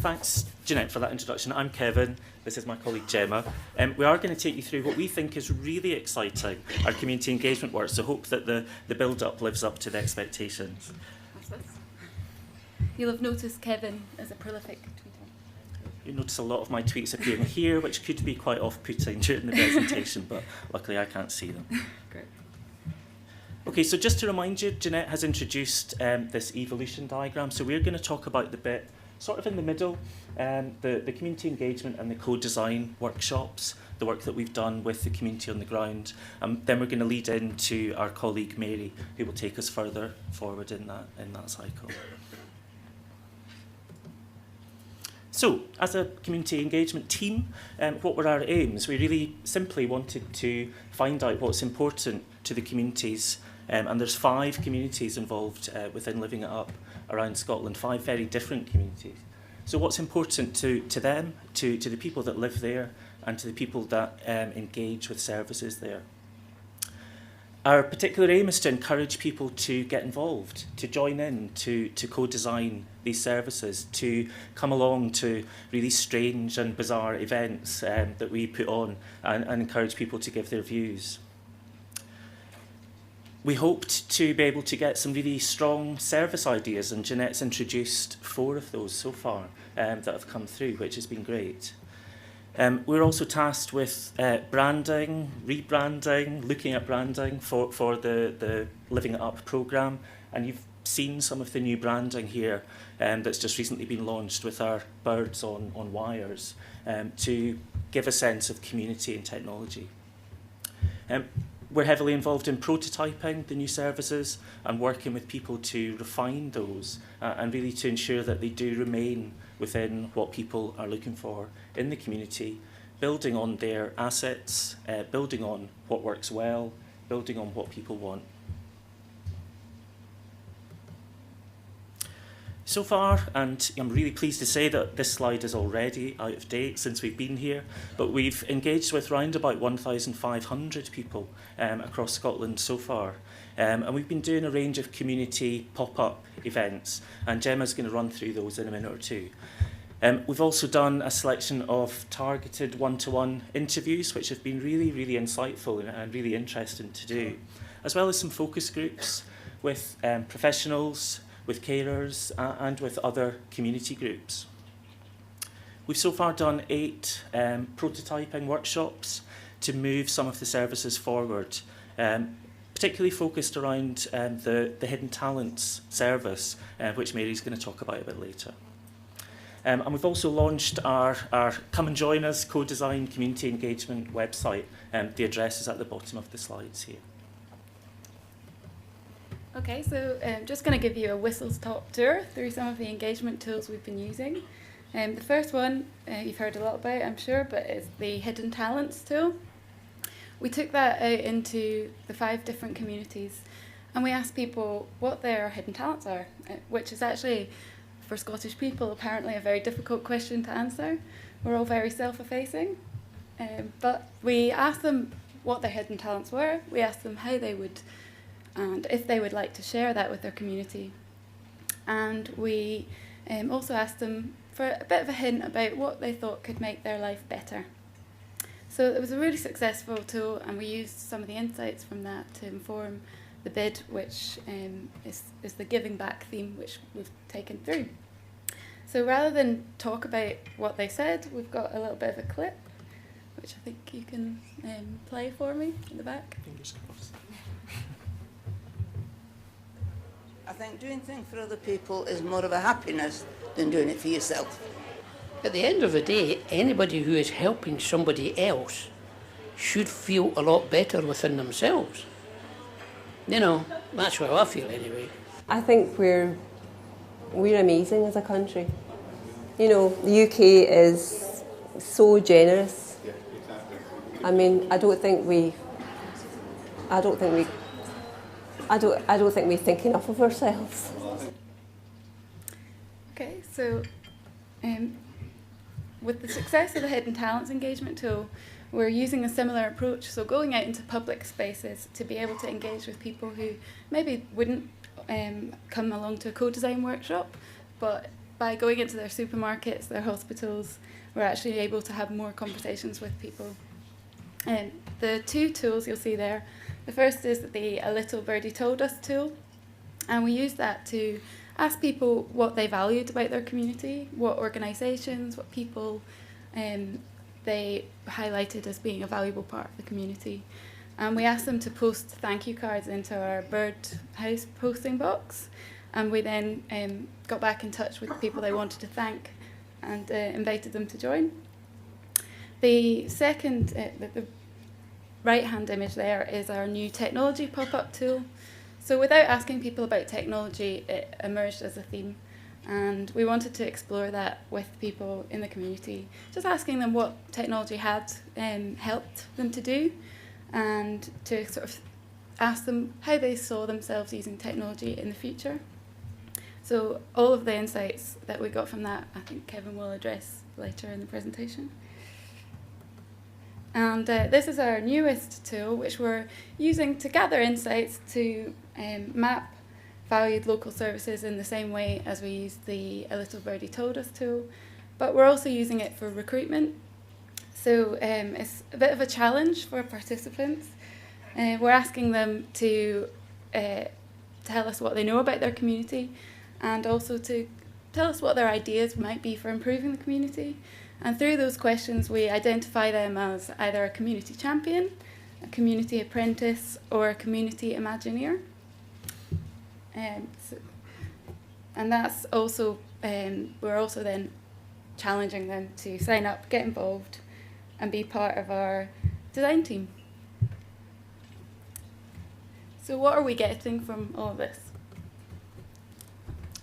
Thanks, Jeanette, for that introduction. I'm Kevin. This is my colleague Gemma. We are going to take you through what we think is really exciting, our community engagement work, so hope that the build-up lives up to the expectations. You'll have noticed Kevin is a prolific tweeter. You notice a lot of my tweets appearing here, which could be quite off-putting during the presentation, but luckily I can't see them. Great. Okay, so just to remind you, Jeanette has introduced this evolution diagram. So we're going to talk about the bit sort of in the middle, the community engagement and the co-design workshops, the work that we've done with the community on the ground. Then we're going to lead into our colleague Mary, who will take us further forward in that cycle. So, as a community engagement team, what were our aims? We really simply wanted to find out what's important to the communities, and there's 5 communities involved within Living It Up around Scotland, 5 very different communities. So what's important to them, to the people that live there, and to the people that engage with services there. Our particular aim is to encourage people to get involved, to join in, to co-design these services, to come along to really strange and bizarre events that we put on and encourage people to give their views. We hoped to be able to get some really strong service ideas, and Jeanette's introduced 4 of those so far that have come through, which has been great. We're also tasked with branding, rebranding, looking at branding for the Living It Up programme, and you've seen some of the new branding here that's just recently been launched with our birds on wires to give a sense of community and technology. We're heavily involved in prototyping the new services and working with people to refine those and really to ensure that they do remain within what people are looking for in the community, building on their assets, building on what works well, building on what people want. So far, and I'm really pleased to say that this slide is already out of date since we've been here, but we've engaged with around about 1,500 people across Scotland so far. And we've been doing a range of community pop-up events, and Gemma's going to run through those in a minute or two. We've also done a selection of targeted one-to-one interviews, which have been really, really insightful and really interesting to do, as well as some focus groups with professionals, with carers and with other community groups. We've so far done 8 prototyping workshops to move some of the services forward, particularly focused around the Hidden Talents service, which Mary's going to talk about a bit later. And we've also launched our Come and Join Us co-design community engagement website. The address is at the bottom of the slides here. Okay, so just going to give you a whistle-stop tour through some of the engagement tools we've been using. The first one you've heard a lot about, I'm sure, but it's the Hidden Talents tool. We took that out into the 5 different communities and we asked people what their hidden talents are, which is actually, for Scottish people, apparently a very difficult question to answer. We're all very self-effacing, but we asked them what their hidden talents were. We asked them how they would and if they would like to share that with their community. And we also asked them for a bit of a hint about what they thought could make their life better. So it was a really successful tool, and we used some of the insights from that to inform the bid, which is the giving back theme, which we've taken through. So rather than talk about what they said, we've got a little bit of a clip, which I think you can play for me in the back. Fingers crossed. I think doing things for other people is more of a happiness than doing it for yourself. At the end of the day, anybody who is helping somebody else should feel a lot better within themselves. You know, that's how I feel anyway. I think we're amazing as a country. You know, the UK is so generous. I mean, I don't think we think enough of ourselves. Okay, so with the success of the Hidden Talents engagement tool, we're using a similar approach, so going out into public spaces to be able to engage with people who maybe wouldn't come along to a co-design workshop, but by going into their supermarkets, their hospitals, we're actually able to have more conversations with people. And the two tools you'll see there, the first is the A Little Birdie Told Us tool, and we use that to ask people what they valued about their community, what organisations, what people they highlighted as being a valuable part of the community. And we asked them to post thank you cards into our bird house posting box, and we then got back in touch with the people they wanted to thank and invited them to join. The second, the right-hand image there is our new technology pop-up tool. So without asking people about technology, it emerged as a theme, and we wanted to explore that with people in the community, just asking them what technology had helped them to do, and to sort of ask them how they saw themselves using technology in the future. So all of the insights that we got from that, I think Kevin will address later in the presentation. And this is our newest tool, which we're using to gather insights to map valued local services in the same way as we use the A Little Birdie Told Us tool, but we're also using it for recruitment. So it's a bit of a challenge for participants. We're asking them to tell us what they know about their community, and also to tell us what their ideas might be for improving the community. And through those questions, we identify them as either a community champion, a community apprentice, or a community imagineer. And that's also, we're also then challenging them to sign up, get involved, and be part of our design team. So what are we getting from all of this?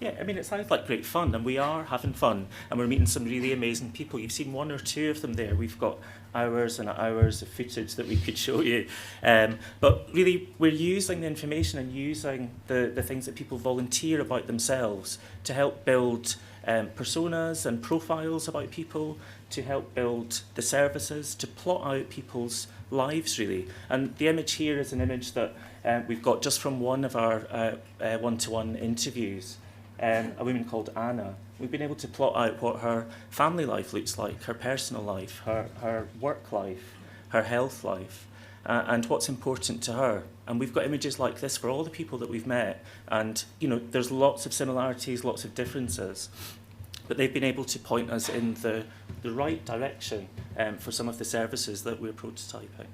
Yeah, I mean, it sounds like great fun, and we are having fun, and we're meeting some really amazing people. You've seen one or two of them there. We've got hours and hours of footage that we could show you. But really, we're using the information and using the things that people volunteer about themselves to help build personas and profiles about people, to help build the services, to plot out people's lives, really. And the image here is an image that we've got just from one of our one-to-one interviews. A woman called Anna. We've been able to plot out what her family life looks like, her personal life, her work life, her health life, and what's important to her. And we've got images like this for all the people that we've met. And, you know, there's lots of similarities, lots of differences. But they've been able to point us in the right direction for some of the services that we're prototyping.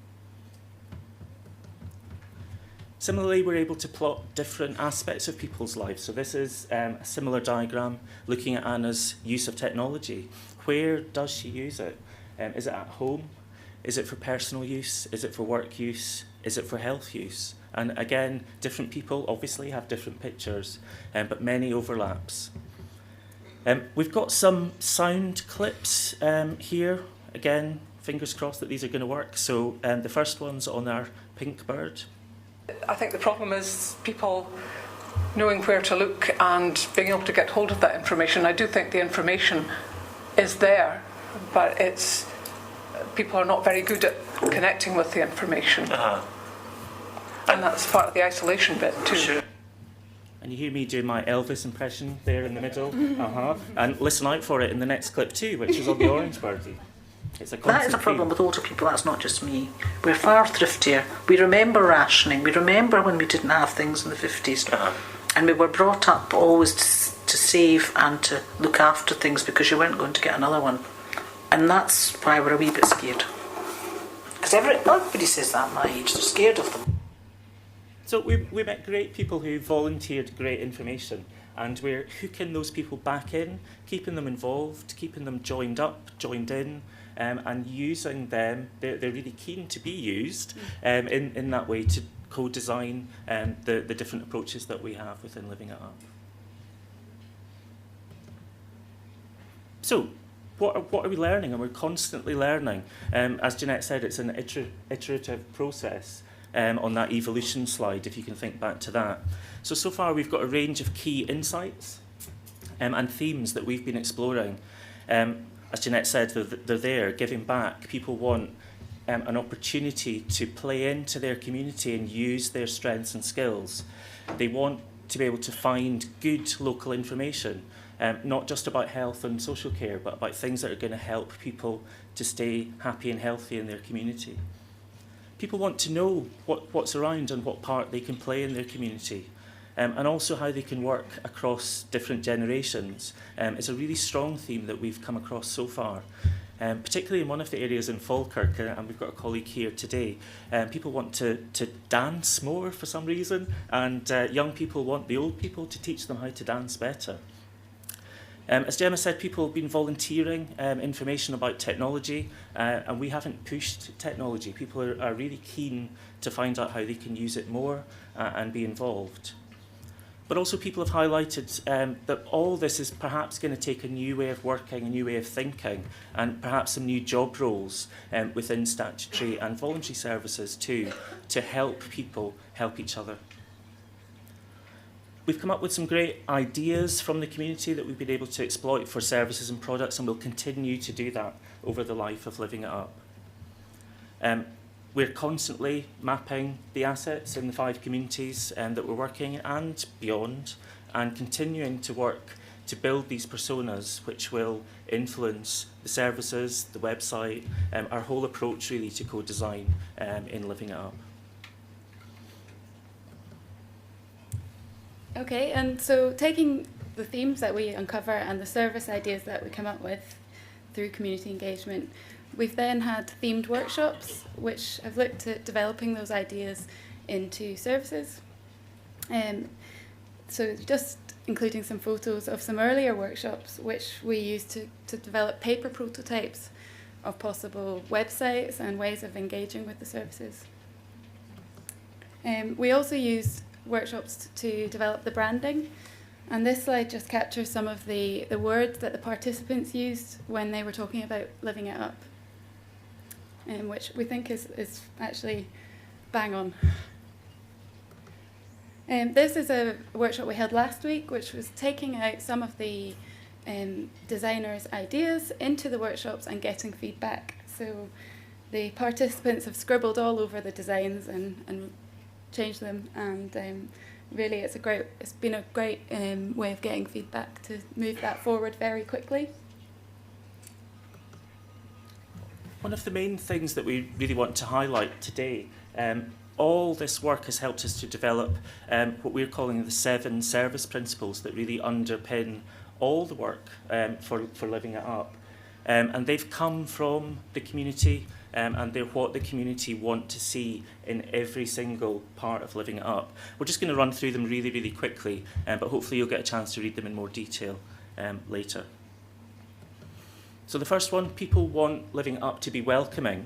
Similarly, we're able to plot different aspects of people's lives. So this is a similar diagram looking at Anna's use of technology. Where does she use it? Is it at home? Is it for personal use? Is it for work use? Is it for health use? And again, different people obviously have different pictures, but many overlaps. We've got some sound clips here. Again, fingers crossed that these are going to work. So the first one's on our pink bird. I think the problem is people knowing where to look and being able to get hold of that information. I do think the information is there, but it's people are not very good at connecting with the information. And that's part of the isolation bit too. Sure. And you hear me do my Elvis impression there in the middle. And listen out for it in the next clip too, which is on the orange birdie. That is a problem with older people, that's not just me. We're far thriftier. We remember rationing. We remember when we didn't have things in the 50s. And we were brought up always to save and to look after things because you weren't going to get another one. And that's why we're a wee bit scared. Because everybody says that at my age, they're scared of them. So we met great people who volunteered great information, and we're hooking those people back in, keeping them involved, keeping them joined up, joined in, and using them. They're really keen to be used in that way to co-design the different approaches that we have within Living It Up. So, what are we learning? And we're constantly learning. As Jeanette said, it's an iterative process. On that evolution slide, if you can think back to that. So far we've got a range of key insights and themes that we've been exploring. As Jeanette said, they're there, giving back. People want an opportunity to play into their community and use their strengths and skills. They want to be able to find good local information. not just about health and social care, but about things that are going to help people to stay happy and healthy in their community. People want to know what's around and what part they can play in their community, and also how they can work across different generations. It's a really strong theme that we've come across so far, particularly in one of the areas in Falkirk, and we've got a colleague here today. People want to dance more for some reason, and young people want the old people to teach them how to dance better. As Gemma said, people have been volunteering information about technology, and we haven't pushed technology. People are really keen to find out how they can use it more and be involved. But also people have highlighted that all this is perhaps going to take a new way of working, a new way of thinking, and perhaps some new job roles within statutory and voluntary services too, to help people help each other. We've come up with some great ideas from the community that we've been able to exploit for services and products, and we'll continue to do that over the life of Living It Up. We're constantly mapping the assets in the 5 communities that we're working in and beyond, and continuing to work to build these personas which will influence the services, the website, our whole approach really to co-design in Living It Up. Okay, and so taking the themes that we uncover and the service ideas that we come up with through community engagement, we've then had themed workshops which have looked at developing those ideas into services. So just including some photos of some earlier workshops which we used to develop paper prototypes of possible websites and ways of engaging with the services. We also used workshops to develop the branding, and this slide just captures some of the words that the participants used when they were talking about Living It Up, which we think is actually bang on. This is a workshop we held last week, which was taking out some of the designers' ideas into the workshops and getting feedback. So the participants have scribbled all over the designs and changed them, and really it's been a great way of getting feedback to move that forward very quickly. One of the main things that we really want to highlight today, all this work has helped us to develop what we're calling the 7 service principles that really underpin all the work for Living It Up. And they've come from the community, and they're what the community want to see in every single part of Living It Up. We're just going to run through them really, really quickly, but hopefully you'll get a chance to read them in more detail later. So the first one, people want Living It Up to be welcoming.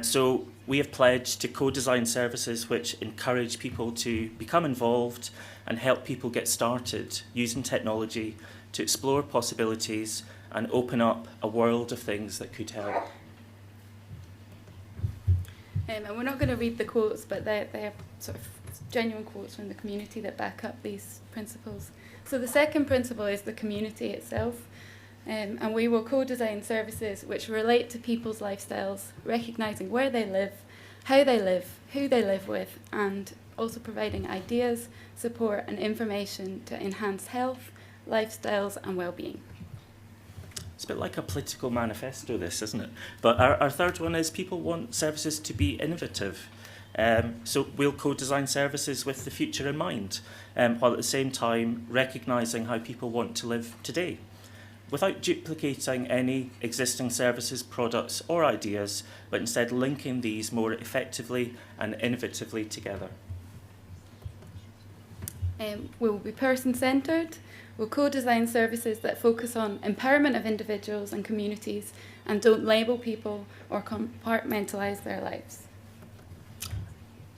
So we have pledged to co-design services which encourage people to become involved and help people get started using technology to explore possibilities and open up a world of things that could help. And we're not going to read the quotes, but they're sort of genuine quotes from the community that back up these principles. So the second principle is the community itself, and we will co-design services which relate to people's lifestyles, recognising where they live, how they live, who they live with, and also providing ideas, support and information to enhance health, lifestyles and well-being. It's a bit like a political manifesto, this, isn't it? But our third one is people want services to be innovative. So we'll co-design services with the future in mind, while at the same time recognising how people want to live today, without duplicating any existing services, products or ideas, but instead linking these more effectively and innovatively together. We will be person-centred. We'll co-design services that focus on empowerment of individuals and communities and don't label people or compartmentalise their lives.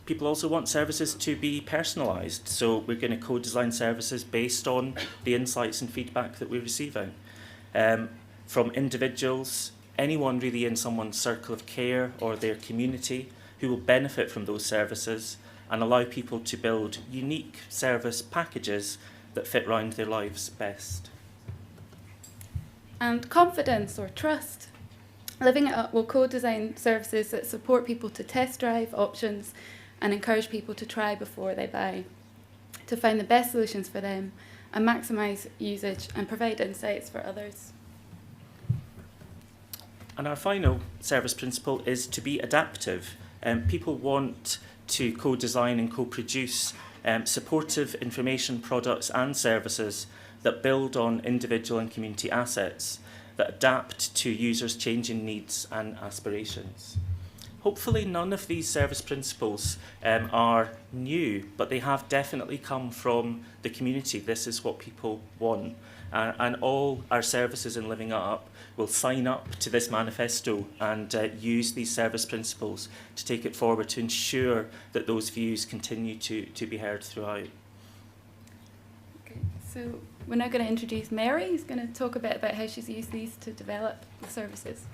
People also want services to be personalised, so we're going to co-design services based on the insights and feedback that we're receiving. From individuals, anyone really in someone's circle of care or their community who will benefit from those services, and allow people to build unique service packages that fit round their lives best. And confidence or trust. Living It Up will co-design services that support people to test drive options and encourage people to try before they buy, to find the best solutions for them and maximise usage and provide insights for others. And our final service principle is to be adaptive. People want to co-design and co-produce supportive information products and services that build on individual and community assets, that adapt to users' changing needs and aspirations. Hopefully none of these service principles are new, but they have definitely come from the community. This is what people want. And all our services in Living Up will sign up to this manifesto and use these service principles to take it forward to ensure that those views continue to be heard throughout. Okay, so we're now going to introduce Mary, who's going to talk a bit about how she's used these to develop the services.